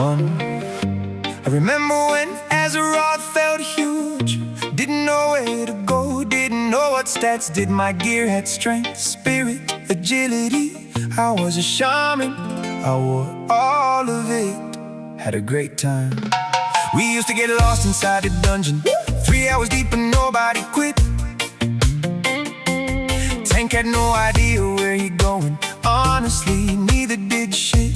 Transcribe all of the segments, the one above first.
man. I remember when Azeroth felt huge. Didn't know where to go, didn't know what stats did. My gear had strength, spirit, agility. I was a shaman, I wore all of it. Had a great time. We used to get lost inside the dungeon, 3 hours deep and nobody quit. Tank had no idea where he going. Honestly, neither did shit.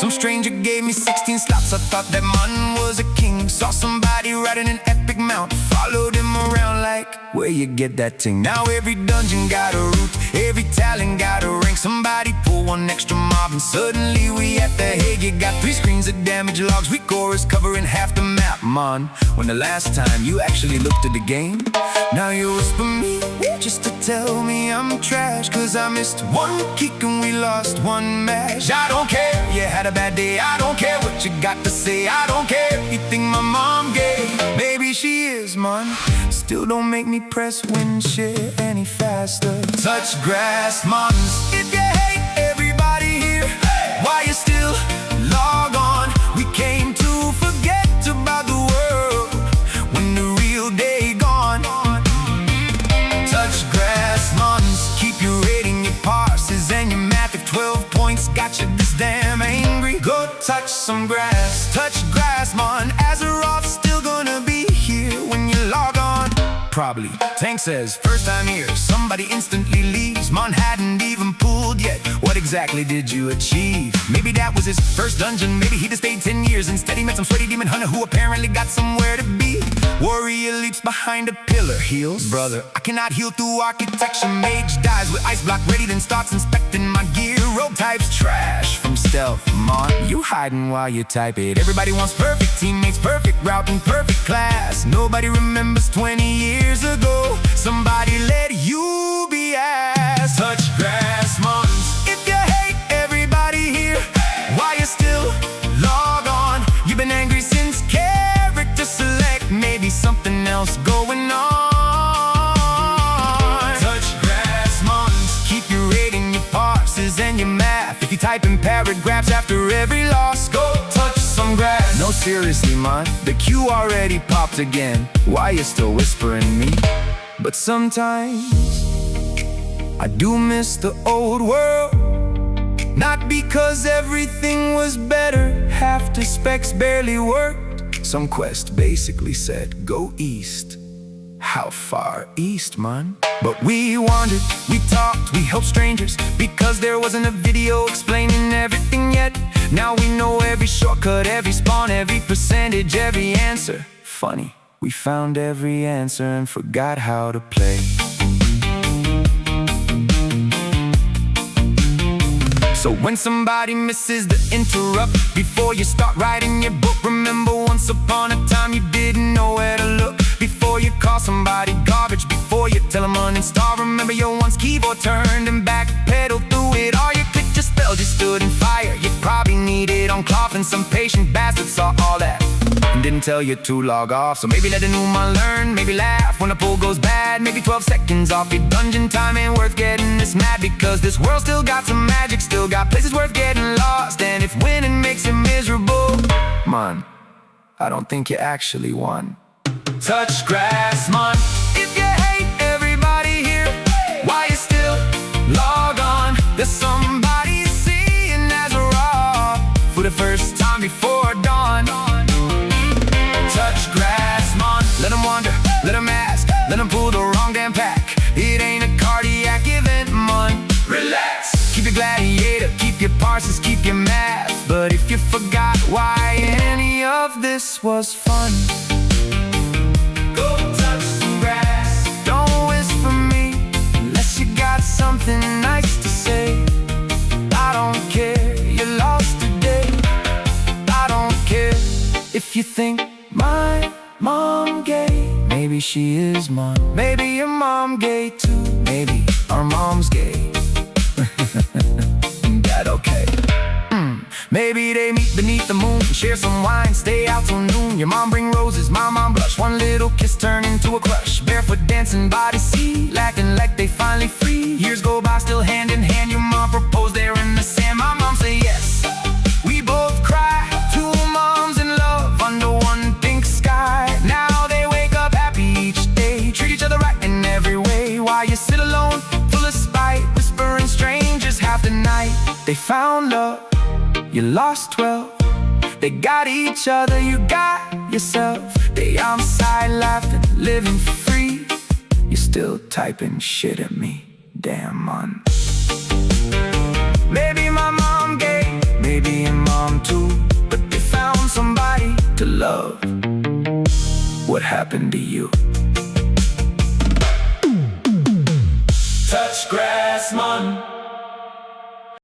Some stranger gave me 16 slots. I thought that man was a king. Saw somebody riding an epic mount, followed him around like, where you get that thing? Now every dungeon got a route, every talent got a rank. Somebody pull one extra mob and suddenly we at the Hague. You got 3 screens of damage logs, we chorus covering half the map, man. When the last time you actually looked at the game? Now you whisper me just to tell me I'm trash, cause I missed one kick and we lost one match. I don't care, you had a bad day, I don't care what you got to say, I don't care. You think my mom gay? Maybe she is, man. Still don't make me press win share any faster. Touch grass, man. If you hate everybody here, why you still log on? We came to forget about the world when the real day gone. Touch grass, man. Keep your rating, your parses and your math. If 12 points got you this damn angry, go touch some grass. Touch grass, man. Azeroth's still gonna be here when you log on. Probably. Tank says, first time here, somebody instantly leaves. Mon hadn't even pulled yet. What exactly did you achieve? Maybe that was his first dungeon. Maybe he'd have stayed 10 years. Instead he met some sweaty demon hunter who apparently got somewhere to be. Warrior leaps behind a pillar. Heals? Brother, I cannot heal through architecture. Mage dies with ice block ready, then starts inspecting my gear. Rogue types trash from stealth. Mon, you hiding while you type it. Everybody wants perfect teammates, perfect route, and perfect class. Nobody remembers 20 years ago somebody let you be ass. Touch grass, man. If you hate everybody here, why you still log on? You've been angry since character select. Maybe something else going on. Touch grass, man. Keep your rating, your parses and your math. If you type in paragraphs after every loss, go touch some grass. No, seriously, man, the queue already popped again. Why you still whispering me? But sometimes I do miss the old world. Not because everything was better, half the specs barely worked. Some quest basically said, go east. How far east, man? But we wandered, we talked, we helped strangers, because there wasn't a video explaining everything yet. Now we know every shortcut, every spawn, every percentage, every answer. Funny, we found every answer and forgot how to play. So when somebody misses the interrupt before you start writing your book, remember once upon a time you didn't know where to look. Before you call somebody garbage, before you tell them uninstall, remember your once keyboard turned and backpedaled through it. All you clicked, your spell just stood in fire. You probably needed on cloth and some patient bastard saw all that and didn't tell you to log off. So maybe let a new man learn, maybe laugh when a pull goes bad. Maybe 12 seconds off your dungeon time ain't worth getting this mad, because this world still got some magic, still got places worth getting lost. And if winning makes you miserable, man, I don't think you actually won. Touch grass, man. If you hate everybody here, why you still log on? There's somebody seeing Azeroth for the first time before dawn. Touch grass, man. Let them wander, let them ask, let them pull the wrong damn pack. It ain't a cardiac event, man. Relax, keep your gladiator, keep your parses, keep your math. But if you forgot why any of this was fun, go touch some grass. Don't whisper me unless you got something nice to say. I don't care, you lost today. I don't care if you think my mom gay. Maybe she is, mom. Maybe your mom gay too. Maybe our mom's gay. That okay. Maybe they meet beneath the moon, share some wine, stay out till noon. Your mom bring roses, my mom blush. One little kiss turn into a crush. Barefoot dancing by the sea, acting like they finally free. Years go by still hand in hand. Your mom proposed there in the sand. My mom say yes. We both cry. after night, they found love. You lost 12. They got each other, you got yourself. They outside laughing, living free. You're still typing shit at me, damn man. Maybe my mom gay, maybe your mom too, but they found somebody to love. What happened to you? Touch grass, man.